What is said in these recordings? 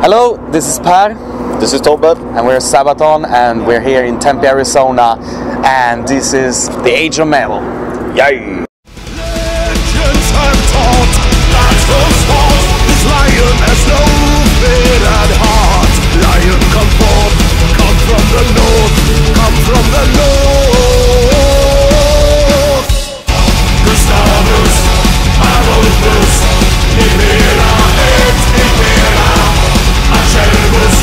Hello, this is Pär. This is Thobbe. And we're Sabaton, and we're here in Tempe, Arizona, and this is the Age of Metal. Yay! Legends have taught that the spot this lion has no fear at heart. Lion come forth, come from the north, come from the north. Gustavus, Adolphus, Nivera et Impera, Acervus,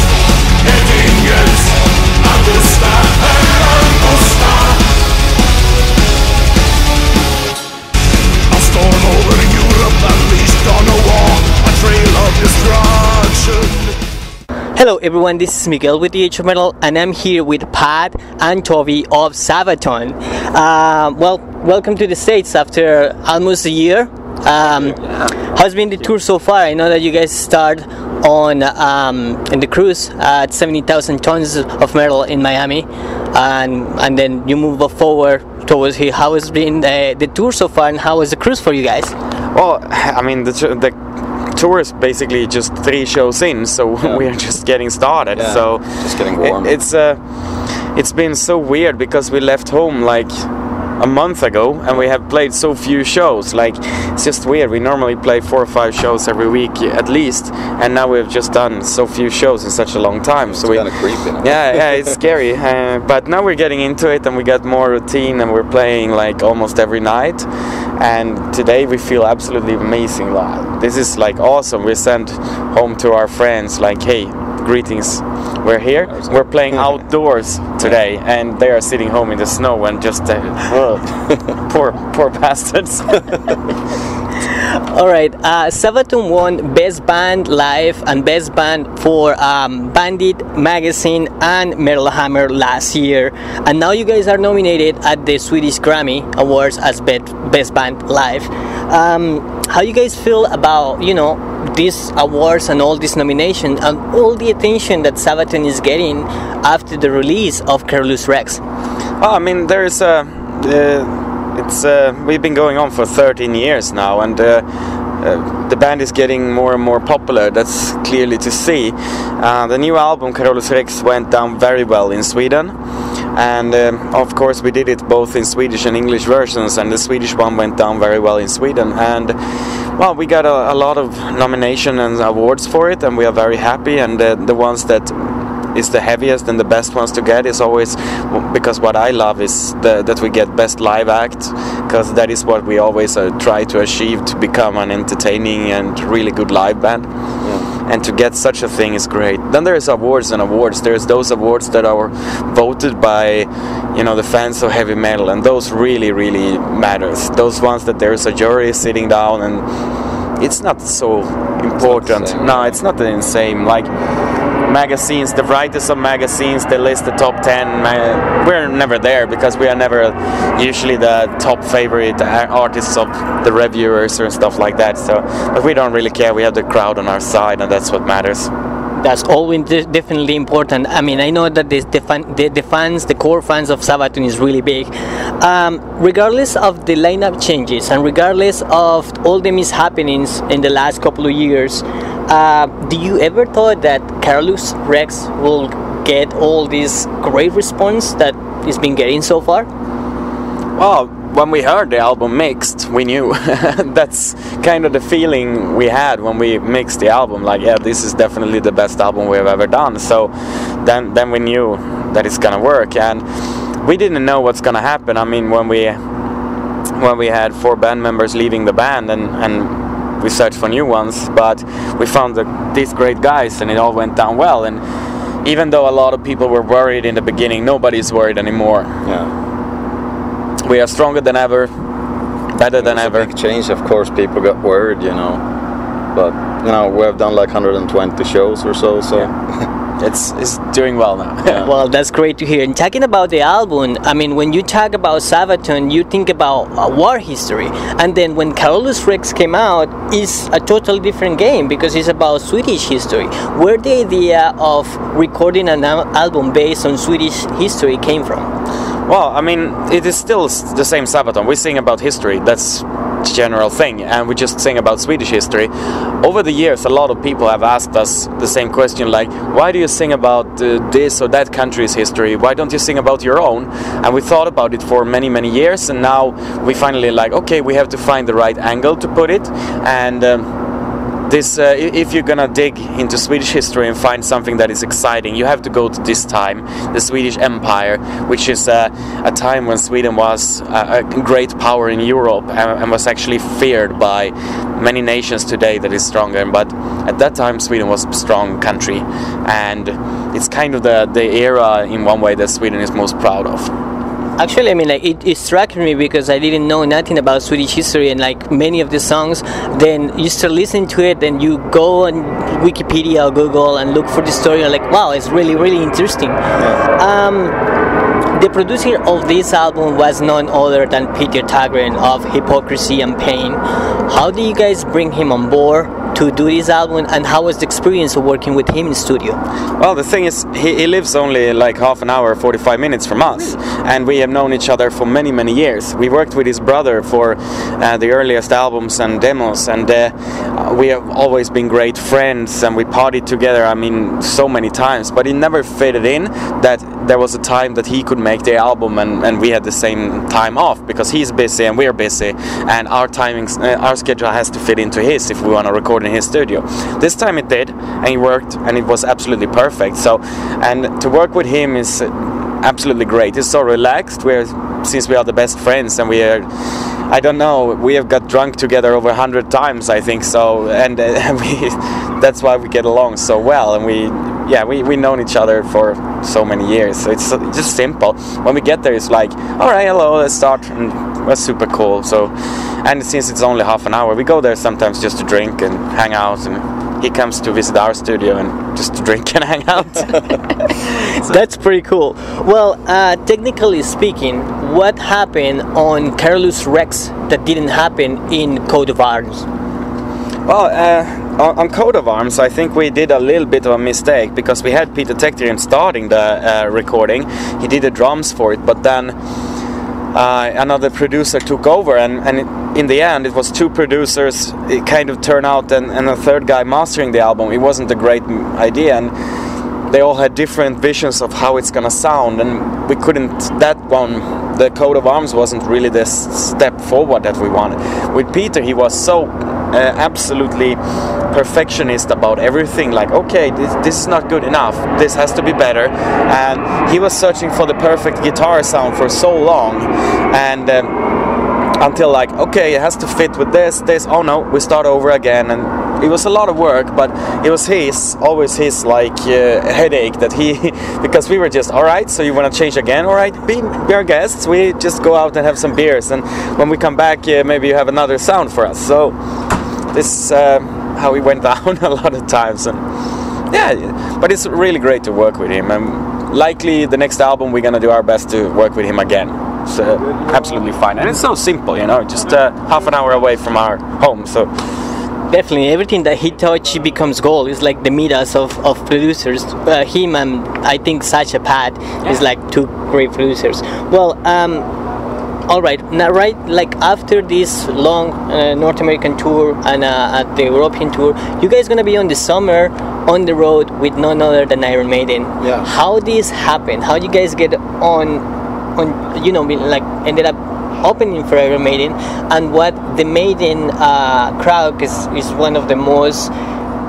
et Ingens, Augusta and Angusta. A storm over Europe unleashed on a war, a trail of destruction. Hello everyone, this is Miguel with the Age of Metal, and I'm here with Pär Thobbe of Sabaton. Welcome to the States after almost a year. How's been the tour so far? I know that you guys start on in the cruise at 70,000 tons of metal in Miami, and then you move forward towards here. How has been the tour so far, and how was the cruise for you guys? Well, I mean, the tour is basically just 3 shows in, so we're just getting started. Yeah, so just getting warm. It's been so weird because we left home like a month ago and we have played so few shows. Like, it's just weird. We normally play 4 or 5 shows every week at least, and now we've just done so few shows in such a long time. So it's kind of creepy. yeah, it's scary. But now we're getting into it and we got more routine and we're playing like almost every night. And today we feel absolutely amazing. This is like awesome. We sent home to our friends like, hey, greetings, we're here, we're playing outdoors today, and they are sitting home in the snow and just poor bastards. Alright, Sabaton won Best Band Live and Best Band for Bandit Magazine and Metal Hammer last year, and now you guys are nominated at the Swedish Grammy Awards as Best Band Live. How you guys feel about, you know, these awards and all these nominations and all the attention that Sabaton is getting after the release of Carolux Rex? Well, I mean, there's we've been going on for 13 years now, and the band is getting more and more popular. That's clearly to see. The new album Carolux Rex went down very well in Sweden, and of course we did it both in Swedish and English versions, and the Swedish one went down very well in Sweden, and well, we got a lot of nomination and awards for it, and we are very happy. And the ones that is the heaviest and the best ones to get is always, because what I love is that we get best live act, because that is what we always try to achieve, to become an entertaining and really good live band. And to get such a thing is great. Then there's awards and awards. There's those awards that are voted by, you know, the fans of heavy metal, and those really matters. Those ones that there's a jury sitting down, and it's not so important. It's not the same. Like magazines, the writers of magazines, they list the top 10. We're never there because we are never usually the top favorite artists of the reviewers or stuff like that. So, but we don't really care. We have the crowd on our side, and that's what matters. That's always definitely important. I mean, I know that the core fans of Sabaton is really big. Regardless of the lineup changes and regardless of all the mishappenings in the last couple of years, do you ever thought that Carolux Rex will get all this great response that it's been getting so far? Well, when we heard the album mixed, we knew. That's kind of the feeling we had when we mixed the album. Like, yeah, this is definitely the best album we've ever done. So then we knew that it's gonna work, and we didn't know what's gonna happen. I mean, when we had 4 band members leaving the band, and we searched for new ones, but we found these great guys, and it all went down well. And even though a lot of people were worried in the beginning, nobody's worried anymore. Yeah. We are stronger than ever, better than ever. It's a big change, of course. People got worried, you know, but you know, we have done like 120 shows or so. Yeah. It's doing well now. Yeah. Well, that's great to hear. And talking about the album, I mean, when you talk about Sabaton, you think about war history, and then when Carolux Rex came out, it's a totally different game because it's about Swedish history. Where the idea of recording an album based on Swedish history came from? Well, I mean, it is still the same Sabaton. We sing about history. That's general thing, and we just sing about Swedish history. Over the years, a lot of people have asked us the same question, like, why do you sing about this or that country's history? Why don't you sing about your own? And we thought about it for many, many years, and now we finally like, okay, we have to find the right angle to put it. And if you're gonna dig into Swedish history and find something that is exciting, you have to go to this time, the Swedish Empire, which is a time when Sweden was a great power in Europe and was actually feared by many nations today that is stronger. But at that time, Sweden was a strong country, and it's kind of the era in one way that Sweden is most proud of. Actually, I mean, like, it struck me because I didn't know nothing about Swedish history, and like many of the songs, then you start listening to it, and you go on Wikipedia or Google and look for the story, and like, wow, it's really, really interesting. The producer of this album was none other than Pär Thobbe of Hypocrisy and Pain. How do you guys bring him on board to do this album, and how was the experience of working with him in studio? Well, the thing is, he lives only like half an hour, 45 minutes from us, and we have known each other for many, many years. We worked with his brother for the earliest albums and demos, and we have always been great friends, and we partied together, I mean, so many times, but it never fitted in that there was a time that he could make the album and we had the same time off, because he's busy and we're busy, and our timings, our schedule has to fit into his if we want to record in his studio. This time it did, and he worked, and it was absolutely perfect. So, and to work with him is absolutely great. He's so relaxed. Since we are the best friends, and we are, I don't know, we have got drunk together over 100 times, I think so, and that's why we get along so well, and we've known each other for so many years, so it's just simple. When we get there, it's like, alright, hello, let's start, and we're super cool. So, and since it's only half an hour, we go there sometimes just to drink and hang out, and he comes to visit our studio and just to drink and hang out. That's pretty cool. Well, technically speaking, what happened on Carolux Rex that didn't happen in Coat of Arms? Well, on Coat of Arms, I think we did a little bit of a mistake, because we had Peter Thobbe starting the recording. He did the drums for it, but then another producer took over, and in the end it was two producers. It kind of turned out, and a third guy mastering the album. It wasn't a great idea, and they all had different visions of how it's gonna sound, and we couldn't, the Coat of Arms wasn't really the step forward that we wanted. With Peter, he was so absolutely perfectionist about everything, like, okay, this is not good enough, this has to be better, and he was searching for the perfect guitar sound for so long, and until like, okay, it has to fit with this, oh no, we start over again. And it was a lot of work, but it was always his like headache that because we were just, alright, so you want to change again, alright, be our guests, we just go out and have some beers, and when we come back, maybe you have another sound for us. So this is how we went down a lot of times, and yeah, but it's really great to work with him, and likely the next album we're gonna do our best to work with him again. It's absolutely fine, and it's so simple, just half an hour away from our home, so definitely everything that he touches becomes gold. It's like the Midas of producers. Him and I think Sacha Pat is like two great producers. Well, all right, now like after this long North American tour and at the European tour, you guys gonna be on the summer on the road with none other than Iron Maiden. Yeah. How this happened? How you guys get on like ended up opening for Iron Maiden, and what the Maiden crowd is one of the most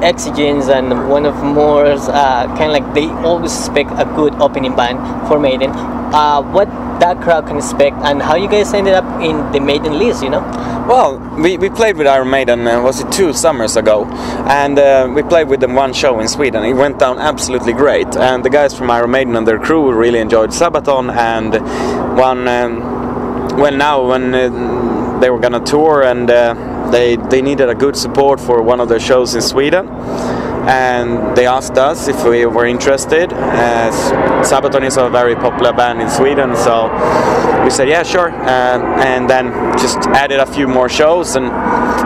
exigent and one of more kind of like they always expect a good opening band for Maiden. What that crowd can expect, and how you guys ended up in the Maiden list, Well, we played with Iron Maiden, was it 2 summers ago, and we played with them one show in Sweden. It went down absolutely great, and the guys from Iron Maiden and their crew really enjoyed Sabaton, and when they were gonna tour, and they needed a good support for one of their shows in Sweden, and they asked us if we were interested. Sabaton is a very popular band in Sweden, so we said yeah, sure, and then just added a few more shows, and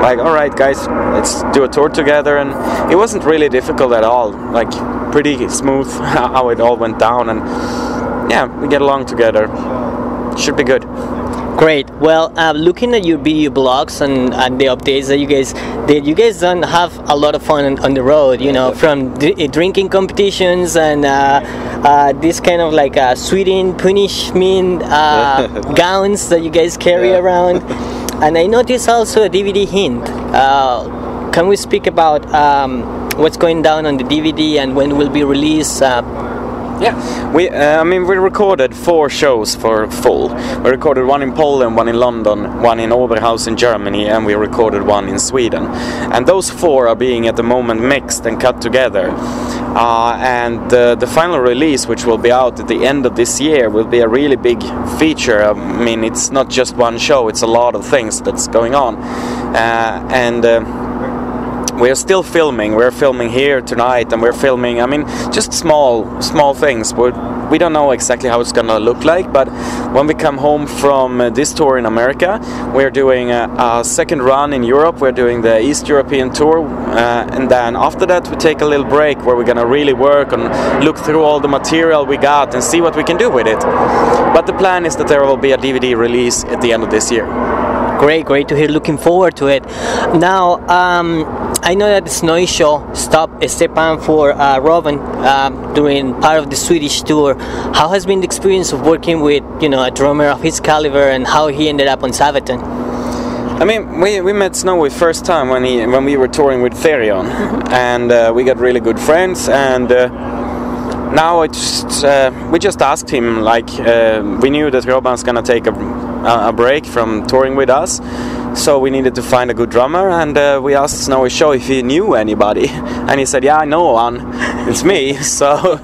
like, all right guys, let's do a tour together. And it wasn't really difficult at all, like pretty smooth how it all went down, and yeah, we get along together. Should be good. Great. Well, looking at your video blogs and the updates that you guys did, you guys don't have a lot of fun on the road, you know, from drinking competitions and this kind of like sweetened punishment gowns that you guys carry around. And I noticed also a DVD hint. Can we speak about what's going down on the DVD and when it will be released? Yeah, we recorded 4 shows for full. We recorded one in Poland, one in London, one in Oberhaus in Germany, and we recorded one in Sweden. And those 4 are being at the moment mixed and cut together. And the final release, which will be out at the end of this year, will be a really big feature. I mean, it's not just one show; it's a lot of things that's going on, we're still filming. We're filming here tonight, and we're filming, I mean, just small things. We don't know exactly how it's gonna look like, but when we come home from this tour in America, we're doing a second run in Europe. We're doing the East European tour, and then after that we take a little break where we're gonna really work and look through all the material we got and see what we can do with it. But the plan is that there will be a DVD release at the end of this year. Great to hear. Looking forward to it. Now, I know that the Snowy Show stopped Stepan for Robin during part of the Swedish tour. How has been the experience of working with, you know, a drummer of his caliber, and how he ended up on Sabaton? I mean, we met Snowy first time when we were touring with Therion, and we got really good friends. And now we just asked him, like, we knew that Robin's gonna take a break from touring with us, so we needed to find a good drummer, and we asked Snowy Show if he knew anybody, and he said, yeah, I know one, it's me. So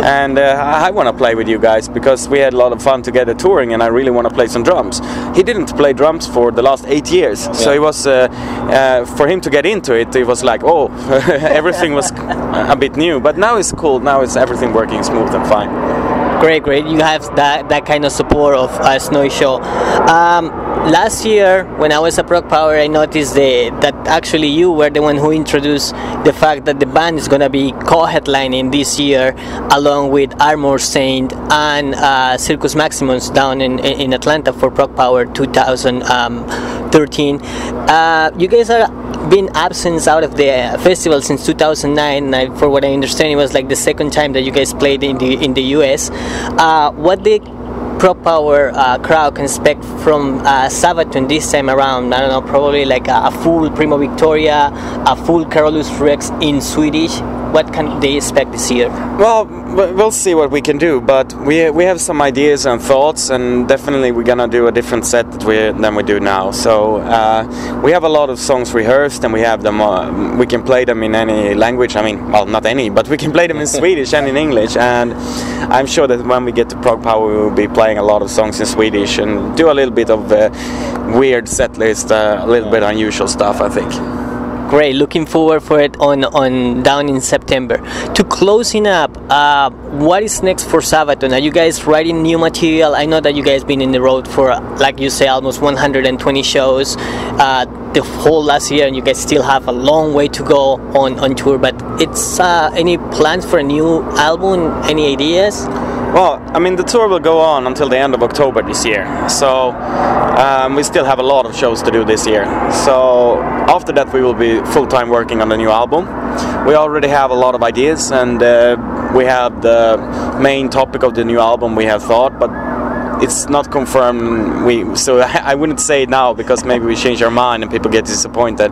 and I want to play with you guys because we had a lot of fun together touring, and I really want to play some drums. He didn't play drums for the last 8 years, so it was for him to get into it, it was like, oh, everything was a bit new, but now it's cool. Now it's everything working smooth and fine. Great. You have that kind of support of Snowy Show. Last year, when I was at Prog Power, I noticed that actually you were the one who introduced the fact that the band is going to be co-headlining this year, along with Armor Saint and Circus Maximus down in Atlanta for Prog Power 2013. You guys are been absent out of the festival since 2009. For what I understand, it was like the second time that you guys played in the US. What the Prog Power crowd can expect from Sabaton this time around? I don't know, probably like a full Primo Victoria, a full Carolux Rex in Swedish. What can they expect this year? Well, we'll see what we can do, but we have some ideas and thoughts, and definitely we're gonna do a different set than we do now. So we have a lot of songs rehearsed, and we have them. We can play them in any language. I mean, well, not any, but we can play them in Swedish and in English. And I'm sure that when we get to Prog Power, we will be playing a lot of songs in Swedish and do a little bit of weird set list, a little bit unusual stuff, I think. Great, looking forward for it on down in September. To closing up, what is next for Sabaton? Are you guys writing new material? I know that you guys been in the road for, like you say, almost 120 shows the whole last year, and you guys still have a long way to go on tour. But it's any plans for a new album? Any ideas? Well, I mean, the tour will go on until the end of October this year, so we still have a lot of shows to do this year. So after that we will be full-time working on the new album. We already have a lot of ideas, and we have the main topic of the new album we have thought, but it's not confirmed. So I wouldn't say it now because maybe we change our mind and people get disappointed.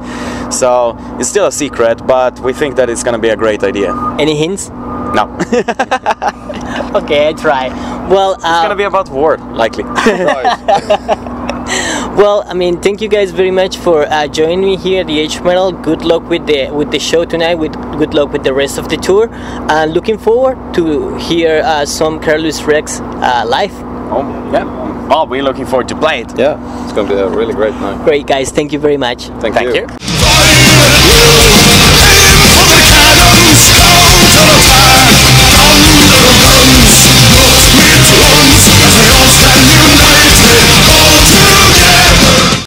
So it's still a secret, but we think that it's going to be a great idea. Any hints? No. Okay, I try. Well, it's gonna be about war, likely. Well, I mean, thank you guys very much for joining me here at the H Metal. Good luck with the show tonight. Good luck with the rest of the tour. And looking forward to hear some Carolux Rex live. Oh, yeah. Well, we're looking forward to play it. Yeah, it's gonna be a really great night. Great, guys. Thank you very much. Thank you.